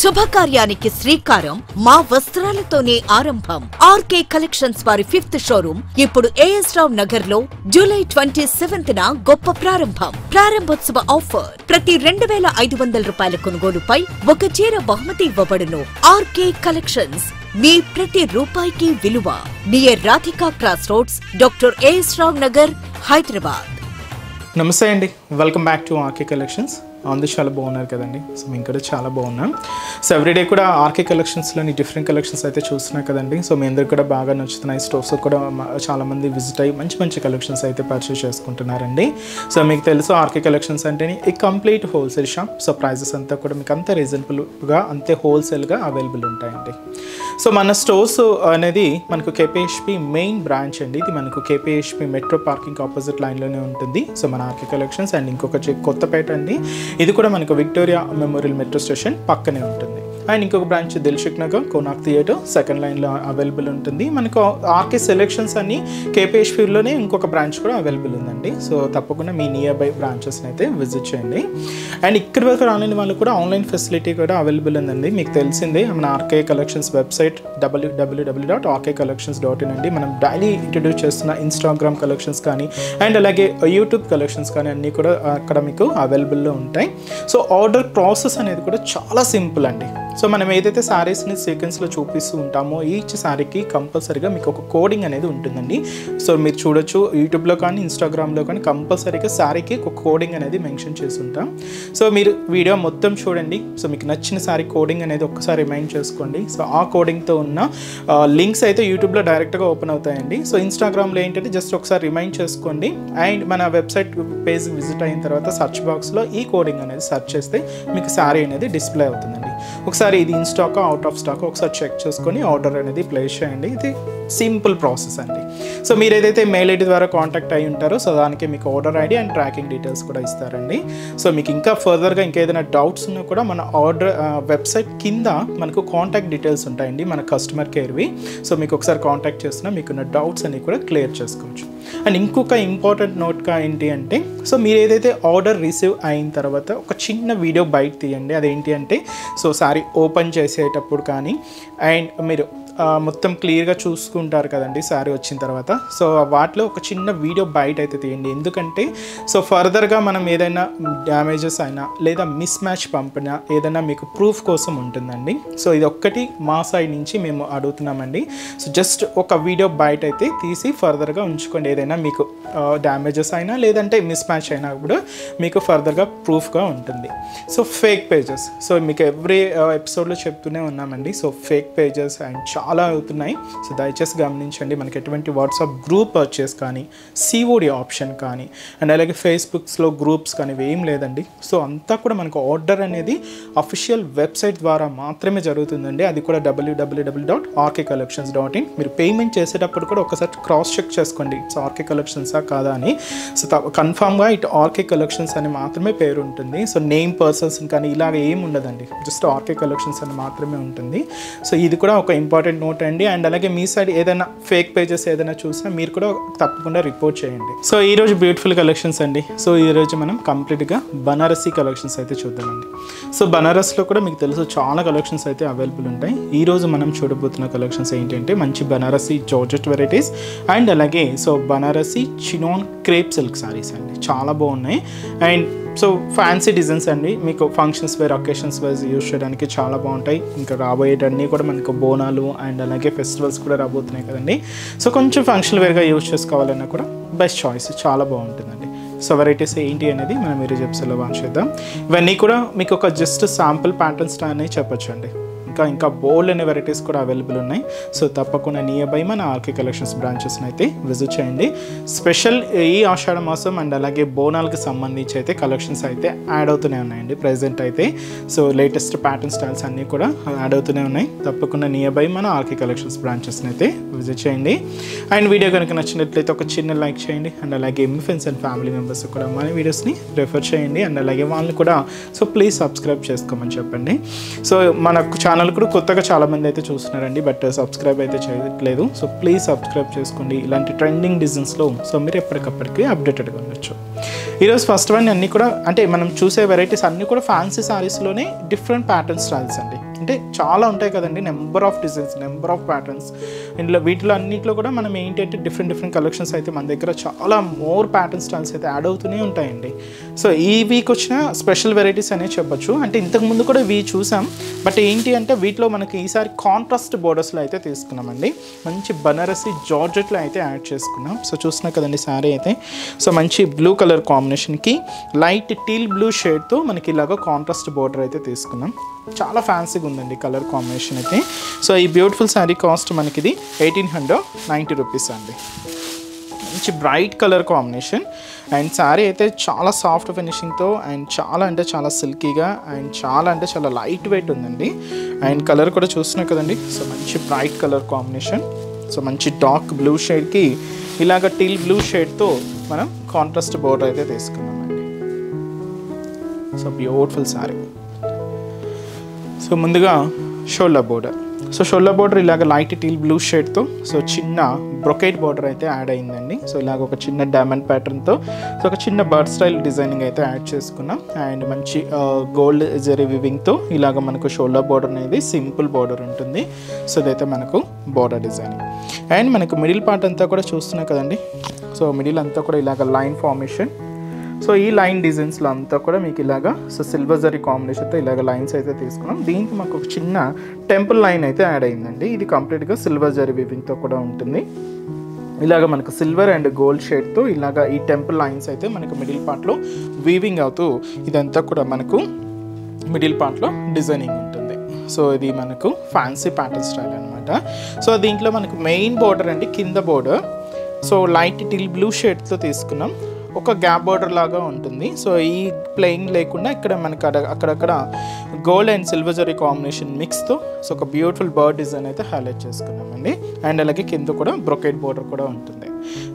శుభకార్యానికి శ్రీకారం మా వస్త్రాలతోనే ఆరంభం. ఆర్కే కలెక్షన్స్ వారి 5th షోరూమ్ ఇప్పుడు ఏఎస్ రావ్ నగర్ లో జూలై 27న గొప్ప ప్రారంభం. ప్రారంభోత్సవ ఆఫర్ ప్రతి 2500 రూపాయల కొనుగోలుపై ఒక చీర బహుమతి ఇవ్వబడును. ఆర్కే కలెక్షన్స్ మీ ప్రతి రూపాయికి విలువ. Near Radhika cross roads, doctor AS Rao Nagar, Hyderabad. నమస్తే అండి, welcome back to RK collections. అందరూ చాలా బాగున్నారు కదండి. సో మేము కూడా చాలా బాగున్నాం. సో ఎవ్రీడే కూడా ఆర్కే కలెక్షన్స్లోని డిఫరెంట్ కలెక్షన్స్ అయితే చూస్తున్నాం కదండి. సో మీ అందరికి కూడా బాగా నచ్చుతున్నాయి. స్టోర్స్ కూడా చాలామంది విజిట్ అయ్యి మంచి మంచి కలెక్షన్స్ అయితే పర్చేస్ చేసుకుంటున్నారండి. సో మీకు తెలుసు ఆర్కే కలెక్షన్స్ అంటే ఈ complete wholesale shop. So prices అంతా కూడా మీకు అంత రీజనబుల్గా, అంతే హోల్సేల్గా అవైలబుల్ ఉంటాయండి. సో మన స్టోర్స్ అనేది మనకు కేపీహెచ్పి మెయిన్ బ్రాంచ్ అండి. ఇది మనకు కేపీహెచ్పి మెట్రో పార్కింగ్ ఆపోజిట్ లైన్లోనే ఉంటుంది. సో మన ఆర్కే కలెక్షన్స్. అండ్ ఇంకొక కొత్తపేట అండి, ఇది కూడా మనకు విక్టోరియా మెమోరియల్ మెట్రో స్టేషన్ పక్కనే ఉంటుంది. అండ్ ఇంకొక branch Dilsukh Nagar Konark theatre second లైన్లో అవైలబుల్ ఉంటుంది. మనకు ఆర్కే సెలెక్షన్స్ అన్ని కేపీహెచ్పిలోనే ఇంకొక బ్రాంచ్ కూడా అవైలబుల్ ఉందండి. సో తప్పకుండా మీ నియర్ బై బ్రాంచెస్ని అయితే విజిట్ చేయండి. అండ్ ఇక్కడి వరకు రాలేని వాళ్ళు కూడా ఆన్లైన్ ఫెసిలిటీ కూడా అవైలబుల్ ఉందండి. మీకు తెలిసిందే మన ఆర్కే కలెక్షన్స్ వెబ్సైట్ www.rkcollections.in అండి. మనం డైలీ ఇంట్రడ్యూస్ చేస్తున్న ఇన్స్టాగ్రామ్ కలెక్షన్స్ కానీ అండ్ అలాగే యూట్యూబ్ కలెక్షన్స్ కానీ అన్నీ కూడా అక్కడ మీకు అవైలబుల్లో ఉంటాయి. సో ఆర్డర్ ప్రాసెస్ అనేది కూడా చాలా సింపుల్ అండి. సో మనం ఏదైతే శారీస్ని సీక్వెన్స్లో చూపిస్తూ ఉంటామో ఈచ్ శారీకి కంపల్సరీగా మీకు ఒక కోడింగ్ అనేది ఉంటుందండి. సో మీరు చూడొచ్చు యూట్యూబ్లో కానీ ఇన్స్టాగ్రామ్లో కానీ కంపల్సరీగా శారీకి ఒక కోడింగ్ అనేది మెన్షన్ చేసి ఉంటాం. సో మీరు వీడియో మొత్తం చూడండి. సో మీకు నచ్చిన శారీ కోడింగ్ అనేది ఒక్కసారి రిమైండ్ చేసుకోండి. సో ఆ కోడింగ్తో ఉన్న లింక్స్ అయితే యూట్యూబ్లో డైరెక్ట్గా ఓపెన్ అవుతాయండి. సో ఇన్స్టాగ్రామ్లో ఏంటంటే జస్ట్ ఒకసారి రిమైండ్ చేసుకోండి. అండ్ మన వెబ్సైట్ పేజ్ విజిట్ అయిన తర్వాత సర్చ్ బాక్స్లో ఈ కోడింగ్ అనేది సెర్చ్ చేస్తే మీకు శారీ అనేది డిస్ప్లే అవుతుందండి. ఒకసారి ఇది in stock out of stock ఒకసారి చెక్ చేసుకొని ఆర్డర్ అనేది ప్లేస్ చేయండి. ఇది సింపుల్ ప్రాసెస్ అండి. సో మీరు ఏదైతే మెయిల్ ఐడి ద్వారా కాంటాక్ట్ అయ్యి ఉంటారో సో దానికి మీకు order ID and tracking details కూడా ఇస్తారండి. సో మీకు ఇంకా ఫర్దర్గా ఇంకేదైనా డౌట్స్ ఉన్నా కూడా మన ఆర్డర్ వెబ్సైట్ కింద మనకు కాంటాక్ట్ డీటెయిల్స్ ఉంటాయండి మన కస్టమర్ కేర్వి. సో మీకు ఒకసారి కాంటాక్ట్ చేస్తున్నా మీకున్న డౌట్స్ అన్ని కూడా క్లియర్ చేసుకోవచ్చు. అండ్ ఇంకొక ఇంపార్టెంట్ నోట్గా ఏంటి అంటే సో మీరు ఏదైతే ఆర్డర్ రిసీవ్ అయిన తర్వాత ఒక చిన్న వీడియో బయట తీయండి. అదేంటి అంటే సో సారీ ఓపెన్ చేసేటప్పుడు కానీ అండ్ మీరు మొత్తం క్లియర్గా చూసుకుంటారు కదండి శారీ వచ్చిన తర్వాత. సో వాటిలో ఒక చిన్న వీడియో బయట అయితే తీయండి. ఎందుకంటే సో ఫర్దర్గా మనం ఏదైనా డ్యామేజెస్ అయినా లేదా మిస్ మ్యాచ్ పంపినా ఏదైనా మీకు ప్రూఫ్ కోసం ఉంటుందండి. సో ఇది ఒక్కటి మా సైడ్ నుంచి మేము అడుగుతున్నామండి. సో జస్ట్ ఒక వీడియో బయట అయితే తీసి ఫర్దర్గా ఉంచుకోండి. ఏదైనా మీకు డ్యామేజెస్ అయినా లేదంటే మిస్ మ్యాచ్ అయినా కూడా మీకు ఫర్దర్గా ప్రూఫ్గా ఉంటుంది. సో ఫేక్ పేజెస్, సో మీకు ఎవ్రీ ఎపిసోడ్లో చెప్తూనే ఉన్నామండి. సో ఫేక్ పేజెస్ అండ్ చాలా అవుతున్నాయి. సో దయచేసి గమనించండి. మనకి ఎటువంటి వాట్సాప్ గ్రూప్ పర్చేస్ కానీ సిఓడి ఆప్షన్ కానీ అండ్ అలాగే ఫేస్బుక్స్లో గ్రూప్స్ కానీ ఏం లేదండి. సో అంతా కూడా మనకు ఆర్డర్ అనేది అఫీషియల్ వెబ్సైట్ ద్వారా మాత్రమే జరుగుతుందండి. అది కూడా www.rkcollections.in. మీరు పేమెంట్ చేసేటప్పుడు కూడా ఒకసారి క్రాస్ చెక్ చేసుకోండి. సో ఆర్కే కలెక్షన్సా కాదా అని. సో కన్ఫామ్గా ఇటు ఆర్కే కలెక్షన్స్ అని మాత్రమే పేరు ఉంటుంది. సో నేమ్ పర్సన్స్ కానీ ఇలాగ ఏం ఉండదండి. జస్ట్ ఆర్కే కలెక్షన్స్ అని మాత్రమే ఉంటుంది. సో ఇది కూడా ఒక ఇంపార్టెంట్ నోట్ అండి. అండ్ అలాగే మీ సైడ్ ఏదైనా ఫేక్ పేజెస్ ఏదైనా చూసినా మీరు కూడా తప్పకుండా రిపోర్ట్ చేయండి. సో ఈరోజు బ్యూటిఫుల్ కలెక్షన్స్ అండి. సో ఈరోజు మనం కంప్లీట్గా బనారసీ కలెక్షన్స్ అయితే చూద్దామండి. సో బనారస్లో కూడా మీకు తెలుసు చాలా కలెక్షన్స్ అయితే అవైలబుల్ ఉంటాయి. ఈరోజు మనం చూడబోతున్న కలెక్షన్స్ ఏంటంటే మంచి బనారసీ జార్జెట్ వెరైటీస్ అండ్ అలాగే so Banarasi chinon crepe silk saris అండి. చాలా బాగున్నాయి. అండ్ సో ఫ్యాన్సీ డిజైన్స్ అండి. మీకు functions wear occasions wise use చేయడానికి చాలా బాగుంటాయి. ఇంకా రాబోయేటన్నీ కూడా మనకు బోనాలు అండ్ అలాగే ఫెస్టివల్స్ కూడా రాబోతున్నాయి కదండి. సో కొంచెం ఫంక్షన్ వేర్గా యూజ్ చేసుకోవాలన్నా కూడా బెస్ట్ చాయిస్, చాలా బాగుంటుందండి. సో వెరైటీస్ ఏంటి అనేది మనం ఈరోజు ఎపిసోడ్లో వాచ్ చేద్దాం. ఇవన్నీ కూడా మీకు ఒక జస్ట్ శాంపుల్ ప్యాటర్న్స్ అని చెప్పొచ్చు అండి. ఇంకా బోల్డ్ అనే వెరైటీస్ కూడా అవైలబుల్ ఉన్నాయి. సో తప్పకుండా నియర్ బై మన ఆర్కే కలెక్షన్స్ బ్రాంచెస్ని అయితే విజిట్ చేయండి. స్పెషల్ ఈ ఆషాఢ మాసం అండ్ అలాగే బోనాలకు సంబంధించి అయితే కలెక్షన్స్ అయితే యాడ్ అవుతూనే ఉన్నాయండి ప్రెజెంట్ అయితే. సో లేటెస్ట్ ప్యాటర్న్ స్టైల్స్ అన్నీ కూడా యాడ్ అవుతూనే ఉన్నాయి. తప్పకుండా నియర్ బై మన ఆర్కే కలెక్షన్స్ బ్రాంచెస్ని అయితే విజిట్ చేయండి. అండ్ వీడియో కనుక నచ్చినట్లయితే ఒక చిన్న లైక్ చేయండి. అండ్ అలాగే మీ ఫ్రెండ్స్ అండ్ ఫ్యామిలీ మెంబర్స్ కూడా మన వీడియోస్ని రెఫర్ చేయండి. అండ్ అలాగే వాళ్ళని కూడా సో ప్లీజ్ సబ్స్క్రైబ్ చేసుకోమని చెప్పండి. సో మనకు ఛానల్ కూడా కొత్తగా చాలామంది అయితే చూస్తున్నారండి, బట్ సబ్స్క్రైబ్ అయితే చేయట్లేదు. సో ప్లీజ్ సబ్స్క్రైబ్ చేసుకోండి. ఇలాంటి ట్రెండింగ్ డిజైన్స్లో సో మీరు ఎప్పటికప్పటికి అప్డేటెడ్గా ఉండొచ్చు. ఈరోజు ఫస్ట్ వన్ అన్నీ కూడా అంటే మనం చూసే వెరైటీస్ అన్నీ కూడా ఫ్యాన్సీ సారీస్లోనే డిఫరెంట్ ప్యాటర్న్ స్టైల్స్ అండి. అంటే చాలా ఉంటాయి కదండి, number of designs, number of patterns. వీటిలో అన్నింటిలో కూడా మనం ఏంటంటే డిఫరెంట్ కలెక్షన్స్ అయితే మన దగ్గర చాలా మోర్ ప్యాటర్న్ స్టైల్స్ అయితే యాడ్ అవుతూనే ఉంటాయండి. సో ఈ వీక్ వచ్చిన స్పెషల్ వెరైటీస్ అనే చెప్పొచ్చు. అంటే ఇంతకుముందు కూడా ఇవి చూసాం, బట్ ఏంటి అంటే వీటిలో మనకి ఈసారి కాంట్రాస్ట్ బోర్డర్స్లో అయితే తీసుకున్నామండి. మంచి బనారసి జార్జెట్లో అయితే యాడ్ చేసుకున్నాం. సో చూస్తున్నా కదండి శారీ అయితే. సో మంచి బ్లూ కలర్ కాంబినేషన్కి లైట్ టీల్ బ్లూ షేడ్తో మనకి ఇలాగ కాంట్రాస్ట్ బోర్డర్ అయితే తీసుకున్నాం. చాలా ఫ్యాన్సీగా ఉందండి కలర్ కాంబినేషన్ అయితే. సో ఈ బ్యూటిఫుల్ శారీ కాస్ట్ మనకి ఇది 1890 రూపీస్ అండి. మంచి bright colour combination and sari అయితే చాలా సాఫ్ట్ ఫినిషింగ్తో అండ్ చాలా అంటే చాలా సిల్కీగా అండ్ చాలా అంటే చాలా లైట్ వెయిట్ ఉందండి. అండ్ కలర్ కూడా చూస్తున్నాయి కదండి. సో మంచి బ్రైట్ కలర్ కాంబినేషన్. సో మంచి డార్క్ బ్లూ షేడ్కి ఇలాగ టీల్ బ్లూ షేడ్తో మనం కాంట్రాస్ట్ బోర్డర్ అయితే తీసుకున్నామండి. So beautiful sari. సో ముందుగా shoulder border. So shoulder border ఇలాగ లైట్ టీల్ బ్లూ షేడ్తో సో చిన్న బ్రొకేట్ బోర్డర్ అయితే యాడ్ అయిందండి. సో ఇలాగ ఒక చిన్న డైమండ్ ప్యాటర్న్తో సో ఒక చిన్న బర్డ్ స్టైల్ డిజైనింగ్ అయితే యాడ్ చేసుకున్నాం. అండ్ మంచి గోల్డ్ జరీ వివింగ్తో ఇలాగ మనకు షోల్డర్ బోర్డర్ అనేది సింపుల్ బోర్డర్ ఉంటుంది. సో ఇదైతే మనకు బోర్డర్ డిజైనింగ్. అండ్ మనకు మిడిల్ పార్ట్ అంతా కూడా చూస్తున్నాయి కదండి. సో మిడిల్ అంతా కూడా ఇలాగ లైన్ ఫార్మేషన్. సో ఈ లైన్ డిజైన్స్లో అంతా కూడా మీకు ఇలాగా సో సిల్వర్ జరీ కాంబినేషన్తో ఇలాగ లైన్స్ అయితే తీసుకున్నాం. దీనికి మాకు ఒక చిన్న టెంపుల్ లైన్ అయితే యాడ్ అయిందండి. ఇది కంప్లీట్గా సిల్వర్ జరీ వీవింగ్తో కూడా ఉంటుంది. ఇలాగ మనకు సిల్వర్ అండ్ గోల్డ్ షేడ్తో ఇలాగ ఈ టెంపుల్ లైన్స్ అయితే మనకు మిడిల్ పార్ట్లో వీవింగ్ అవుతూ ఇదంతా కూడా మనకు మిడిల్ పార్ట్లో డిజైనింగ్ ఉంటుంది. సో ఇది మనకు ఫ్యాన్సీ ప్యాటర్న్ స్టైల్ అనమాట. సో దీంట్లో మనకు మెయిన్ బోర్డర్ అండి, కింద border so light teal blue షేడ్తో తీసుకున్నాం. ఒక గ్యాప్ బోర్డర్ లాగా ఉంటుంది. సో ఈ ప్లెయిన్ లేకుండా ఇక్కడ మనకు అక్కడక్కడ gold and silver zari combination మిక్స్తో సో ఒక బ్యూటిఫుల్ బర్డ్ డిజైన్ అయితే హైలైట్ చేసుకున్నామండి. అండ్ అలాగే కింద కూడా బ్రొకేట్ బోర్డర్ కూడా ఉంటుంది.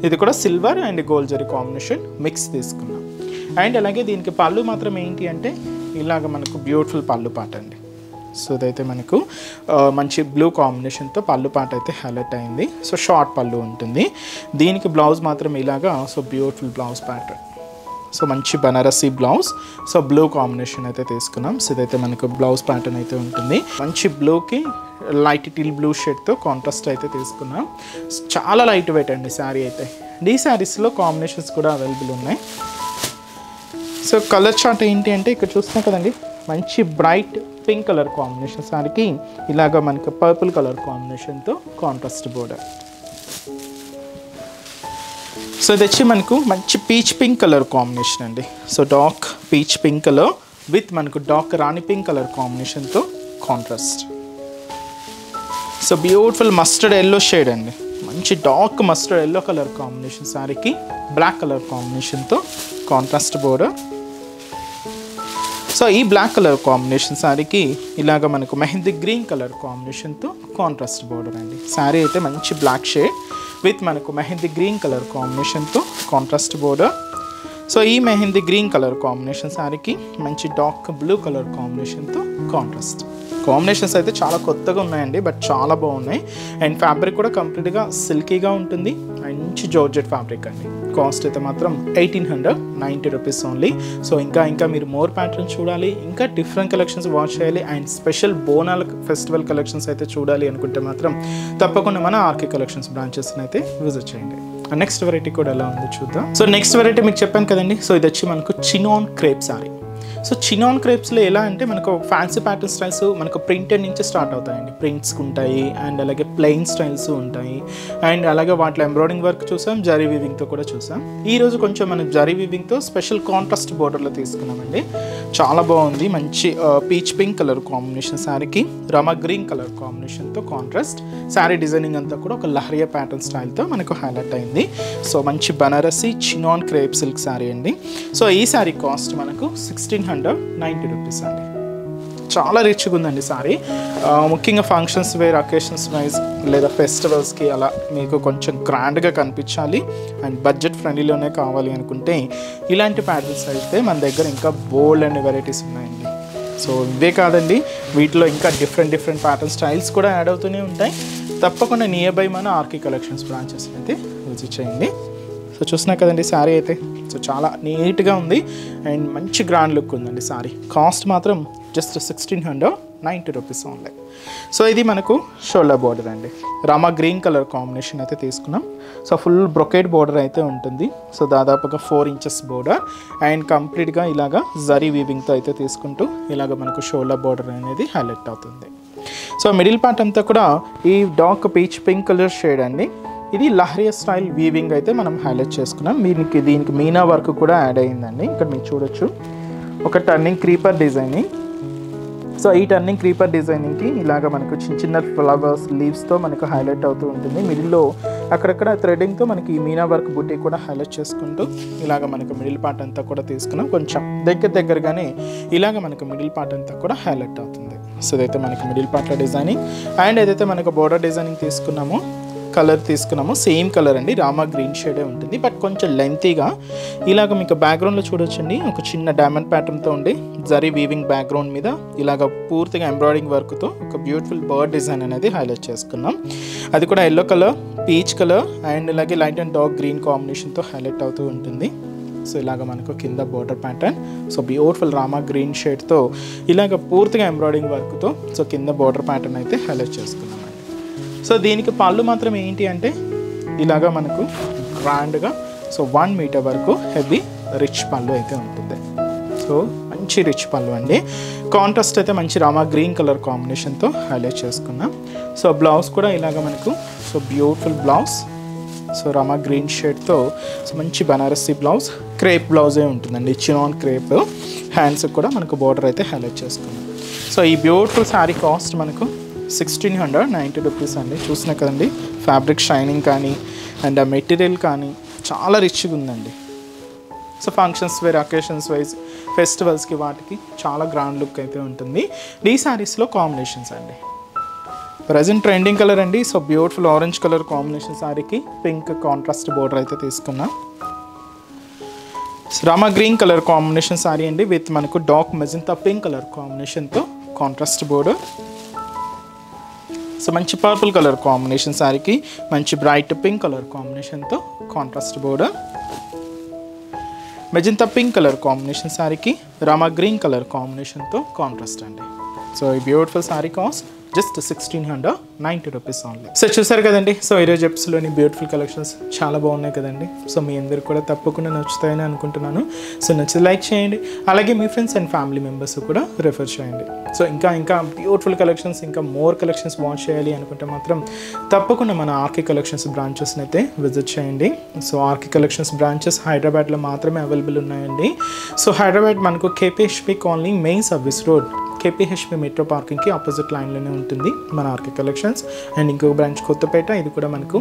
ఇది కూడా silver and gold zari combination mix తీసుకున్నాం. అండ్ అలాగే దీనికి పళ్ళు మాత్రం ఏంటి అంటే ఇలాగ మనకు బ్యూటిఫుల్ పళ్ళు పాట అండి. సో ఇదైతే మనకు మంచి బ్లూ కాంబినేషన్తో పళ్ళు పాట అయితే హైలైట్ అయింది. సో షార్ట్ పళ్ళు ఉంటుంది. దీనికి బ్లౌజ్ మాత్రం ఇలాగా so beautiful blouse pattern. So మంచి Banarasi blouse so blue combination అయితే తీసుకున్నాం. సో ఇదైతే మనకు బ్లౌజ్ ప్యాటర్న్ అయితే ఉంటుంది. మంచి బ్లూకి లైట్ టిల్ బ్లూ షేడ్తో కాంట్రాస్ట్ అయితే తీసుకున్నాం. చాలా లైట్ వెయిట్ అండి శారీ అయితే. ఈ శారీస్లో కాంబినేషన్స్ కూడా అవైలబుల్ ఉన్నాయి. సో కలర్ చార్ట్ ఏంటి అంటే ఇక్కడ చూస్తున్నాం కదండి, మంచి బ్రైట్ పింక్ కలర్ కాంబినేషన్ శారీకి ఇలాగ మనకి పర్పుల్ కలర్ కాంబినేషన్తో కాంట్రాస్ట్ బోర్డర్. సో ఇది వచ్చి మనకు మంచి పీచ్ పింక్ కలర్ కాంబినేషన్ అండి. So dark peach pink colour with మనకు డార్క్ రాణి పింక్ కలర్ కాంబినేషన్తో contrast. So beautiful mustard yellow shade అండి. మంచి dark mustard yellow colour combination శారీకి బ్లాక్ కలర్ కాంబినేషన్తో కాంట్రాస్ట్ బోర్డర్. సో ఈ బ్లాక్ కలర్ కాంబినేషన్ శారీకి ఇలాగ మనకు మెహందీ గ్రీన్ కలర్ కాంబినేషన్తో కాంట్రాస్ట్ బోర్డర్ అండి. శారీ అయితే మంచి బ్లాక్ షేడ్ విత్ మనకు మెహందీ గ్రీన్ కలర్ కాంబినేషన్తో కాంట్రాస్ట్ బోర్డర్. సో ఈ మెహందీ గ్రీన్ కలర్ కాంబినేషన్ శారీకి మంచి డార్క్ బ్లూ కలర్ కాంబినేషన్తో కాంట్రాస్ట్. కాంబినేషన్స్ అయితే చాలా కొత్తగా ఉన్నాయండి, బట్ చాలా బాగున్నాయి. అండ్ ఫ్యాబ్రిక్ కూడా కంప్లీట్గా సిల్కీగా ఉంటుంది. మంచి జార్జెట్ ఫ్యాబ్రిక్ అండి. కాస్ట్ అయితే మాత్రం 1890 రూపీస్ ఓన్లీ. సో ఇంకా మీరు మోర్ ప్యాటర్న్ చూడాలి, ఇంకా డిఫరెంట్ కలెక్షన్స్ వాచ్ చేయాలి అండ్ స్పెషల్ బోనాల ఫెస్టివల్ కలెక్షన్స్ అయితే చూడాలి అనుకుంటే మాత్రం తప్పకుండా మన ఆర్కే కలెక్షన్స్ బ్రాంచెస్ని అయితే విజిట్ చేయండి. నెక్స్ట్ వెరైటీ కూడా ఎలా ఉందో చూద్దాం. సో నెక్స్ట్ వెరైటీ మీకు చెప్పాను కదండి. సో ఇది వచ్చి మనకు chinon crepe sari. So chinon క్రేప్స్లో ఎలా అంటే మనకు ఫ్యాన్సీ ప్యాటర్న్ స్టైల్స్ మనకు ప్రింటెడ్ నుంచి స్టార్ట్ అవుతాయండి. ప్రింట్స్ ఉంటాయి అండ్ అలాగే ప్లెయిన్ స్టైల్స్ ఉంటాయి అండ్ అలాగే వాటిలో ఎంబ్రాయిడింగ్ వర్క్ చూసాం, జరీ వీవింగ్తో కూడా చూసాం. ఈరోజు కొంచెం మనం జరీ వీవింగ్తో స్పెషల్ కాంట్రాస్ట్ బోర్డర్లో తీసుకున్నామండి. చాలా బాగుంది. మంచి పీచ్ పింక్ కలర్ కాంబినేషన్ శారీకి రమా గ్రీన్ కలర్ కాంబినేషన్తో కాంట్రాస్ట్. శారీ డిజైనింగ్ అంతా కూడా ఒక లహరియా ప్యాటర్న్ స్టైల్తో మనకు హైలైట్ అయింది. సో మంచి Banarasi chinon crepe silk sari అండి. సో ఈ శారీ కాస్ట్ మనకు 1690 రూపీస్ అండి. చాలా రిచ్గా ఉందండి శారీ. ముఖ్యంగా ఫంక్షన్స్ వేర్, అకేషన్స్ వైజ్ లేదా ఫెస్టివల్స్కి అలా మీకు కొంచెం గ్రాండ్గా కనిపించాలి అండ్ బడ్జెట్ ఫ్రెండ్లీలోనే కావాలి అనుకుంటే ఇలాంటి ప్యాటర్న్స్ అయితే మన దగ్గర ఇంకా బోల్డ్ అండ్ వెరైటీస్ ఉన్నాయండి. సో ఇవే కాదండి, వీటిలో ఇంకా డిఫరెంట్ ప్యాటర్న్ స్టైల్స్ కూడా యాడ్ అవుతూనే ఉంటాయి. తప్పకుండా నియర్ బై మన ఆర్కే కలెక్షన్స్ బ్రాంచెస్ అయితే విజిట్ చేయండి. సో చూసినా కదండి శారీ అయితే సో చాలా నీట్గా ఉంది అండ్ మంచి గ్రాండ్ లుక్ ఉందండి శారీ. కాస్ట్ మాత్రం జస్ట్ 1690 90 రూపీస్ ఓన్లీ. సో ఇది మనకు షోల్డర్ బోర్డర్ అండి. రామా గ్రీన్ కలర్ కాంబినేషన్ అయితే తీసుకున్నాం. సో ఫుల్ బ్రొకేడ్ బోర్డర్ అయితే ఉంటుంది. సో దాదాపుగా 4 ఇంచెస్ బోర్డర్ అండ్ కంప్లీట్గా ఇలాగా జరీ వీవింగ్తో అయితే తీసుకుంటూ ఇలాగ మనకు షోల్డర్ బోర్డర్ అనేది హైలైట్ అవుతుంది. సో మిడిల్ పార్ట్ అంతా కూడా ఈ dark peach pink colour shade అండి. ఇది లహరియా స్టైల్ వీవింగ్ అయితే మనం హైలైట్ చేసుకున్నాం. దీనికి మీనా వర్క్ కూడా యాడ్ అయ్యిందండి. ఇక్కడ మీరు చూడొచ్చు ఒక టర్నింగ్ క్రీపర్ డిజైనింగ్. సో ఈ టర్నింగ్ క్రీపర్ డిజైనింగ్కి ఇలాగ మనకు చిన్న చిన్న ఫ్లవర్స్ లీవ్స్తో మనకు హైలైట్ అవుతూ ఉంటుంది. మిడిల్లో అక్కడక్కడ థ్రెడింగ్తో మనకి ఈ మీనా వర్క్ బుట్టి కూడా హైలైట్ చేసుకుంటూ ఇలాగ మనకు మిడిల్ పార్ట్ అంతా కూడా తీసుకున్నాం. కొంచెం దగ్గరగానే ఇలాగ మనకు మిడిల్ పార్ట్ అంతా కూడా హైలైట్ అవుతుంది. సో ఇదైతే మనకి మిడిల్ పార్ట్లో డిజైనింగ్. అండ్ ఏదైతే మనకు బోర్డర్ డిజైనింగ్ తీసుకున్నామో కలర్ తీసుకున్నాము సేమ్ కలర్ అండి. రామా గ్రీన్ షేడే ఉంటుంది, బట్ కొంచెం లెంతీగా ఇలాగ మీకు బ్యాక్గ్రౌండ్లో చూడొచ్చండి. ఒక చిన్న డైమండ్ ప్యాటర్న్తో ఉండి జరీ వీవింగ్ బ్యాక్గ్రౌండ్ మీద ఇలాగ పూర్తిగా ఎంబ్రాయిడింగ్ వర్క్తో ఒక బ్యూటిఫుల్ బర్డ్ డిజైన్ అనేది హైలైట్ చేసుకున్నాం. అది కూడా yellow colour, peach colour and ఇలాగే లైట్ అండ్ డార్క్ గ్రీన్ కాంబినేషన్తో హైలైట్ అవుతూ ఉంటుంది. సో ఇలాగ మనకు కింద border pattern. So beautiful Rama green షేడ్తో ఇలాగ పూర్తిగా ఎంబ్రాయిడింగ్ వర్క్తో సో కింద బోర్డర్ ప్యాటర్న్ అయితే హైలైట్ చేసుకున్నాం. సో దీనికి పళ్ళు మాత్రం ఏంటి అంటే ఇలాగా మనకు గ్రాండ్గా సో 1 మీటర్ వరకు హెవీ రిచ్ పళ్ళు అయితే ఉంటుంది. సో మంచి రిచ్ పళ్ళు అండి. కాంట్రాస్ట్ అయితే మంచి రామా గ్రీన్ కలర్ కాంబినేషన్తో హైలైట్ చేసుకున్నాం. సో బ్లౌజ్ కూడా ఇలాగ మనకు so beautiful blouse. So Rama green షేడ్తో సో మంచి బనారసీ బ్లౌజ్, క్రేప్ బ్లౌజే ఉంటుందండి. Chinon crepe. హ్యాండ్స్ కూడా మనకు బోర్డర్ అయితే హైలైట్ చేసుకున్నాం. సో ఈ బ్యూటిఫుల్ శారీ కాస్ట్ మనకు 1690 రూపీస్ అండి. చూసినా కదండి ఫ్యాబ్రిక్ షైనింగ్ కానీ అండ్ ఆ మెటీరియల్ కానీ చాలా రిచ్గా ఉందండి. So functions wear, occasions wise, ఫెస్టివల్స్కి వాటికి చాలా గ్రాండ్ లుక్ అయితే ఉంటుంది. ఈ శారీస్లో కాంబినేషన్స్ అండి. ప్రజెంట్ ట్రెండింగ్ కలర్ అండి. So beautiful orange colour combination శారీకి పింక్ కాంట్రాస్ట్ బోర్డర్ అయితే తీసుకున్నాం. Rama green colour combination sari అండి విత్ మనకు డార్క్ మెజంతా పింక్ కలర్ కాంబినేషన్తో కాంట్రాస్ట్ బోర్డర్. సో మంచి పర్పుల్ కలర్ కాంబినేషన్ శారీకి మంచి బ్రైట్ పింక్ కలర్ కాంబినేషన్తో contrast border. Magenta pink colour combination శారీకి రామా గ్రీన్ కలర్ కాంబినేషన్తో కాంట్రాస్ట్ అండి. సో ఈ beautiful sari cost just 1690 rupees only. So చూసారు కదండి. సో ఈరోజు ఎపిసోడ్లోని బ్యూటిఫుల్ కలెక్షన్స్ చాలా బాగున్నాయి కదండి. సో మీ అందరికి కూడా తప్పకుండా నచ్చుతాయని అనుకుంటున్నాను. సో నచ్చితే లైక్ చేయండి, అలాగే మీ ఫ్రెండ్స్ అండ్ ఫ్యామిలీ మెంబర్స్ కూడా రిఫర్ చేయండి. సో ఇంకా బ్యూటిఫుల్ కలెక్షన్స్, ఇంకా మోర్ కలెక్షన్స్ వాచ్ చేయాలి అనుకుంటే మాత్రం తప్పకుండా మన ఆర్కే కలెక్షన్స్ బ్రాంచెస్ని అయితే విజిట్ చేయండి. సో ఆర్కే కలెక్షన్స్ బ్రాంచెస్ హైదరాబాద్లో మాత్రమే అవైలబుల్ ఉన్నాయండి. సో హైదరాబాద్ మనకు KPHB colony main service road, KPHB metro పార్కింగ్కి ఆపోజిట్ లైన్లోనే ఉంటుంది మన ఆర్కే కలెక్షన్స్. అండ్ ఇంకొక బ్రాంచ్ కొత్తపేట, ఇది కూడా మనకు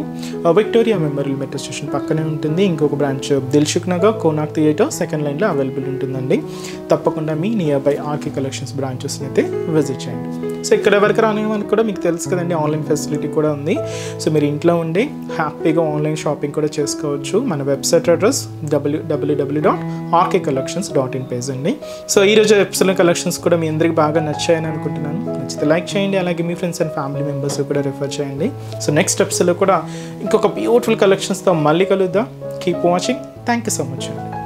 విక్టోరియా మెమోరియల్ మెట్రో స్టేషన్ పక్కనే ఉంటుంది. ఇంకొక branch Dilsukh Nagar Konark theatre second లైన్లో అవైలబుల్ ఉంటుందండి. తప్పకుండా మీ నియర్ బై ఆర్కే కలెక్షన్స్ బ్రాంచెస్ని అయితే విజిట్ చేయండి. సో ఇక్కడ వరకు రాని మనకు కూడా మీకు తెలుసు కదండి, ఆన్లైన్ ఫెసిలిటీ కూడా ఉంది. సో మీరు ఇంట్లో ఉండి హ్యాపీగా ఆన్లైన్ షాపింగ్ కూడా చేసుకోవచ్చు. మన వెబ్సైట్ అడ్రస్ www.rkcollections.in పేజ్ అండి. సో ఈరోజు ఎపిసోడ్ కలెక్షన్స్ కూడా మీ అందరికి బాగా నచ్చాయని అనుకుంటున్నాను. నచ్చితే లైక్ చేయండి, అలాగే మీ ఫ్రెండ్స్ అండ్ ఫ్యామిలీ మెంబర్స్ కూడా రిఫర్ చేయండి. సో నెక్స్ట్ ఎపిసోడ్లో కూడా ఇంకొక బ్యూటిఫుల్ కలెక్షన్స్తో మళ్ళీ కలుద్దాం. Keep watching. Thank you so much అండి.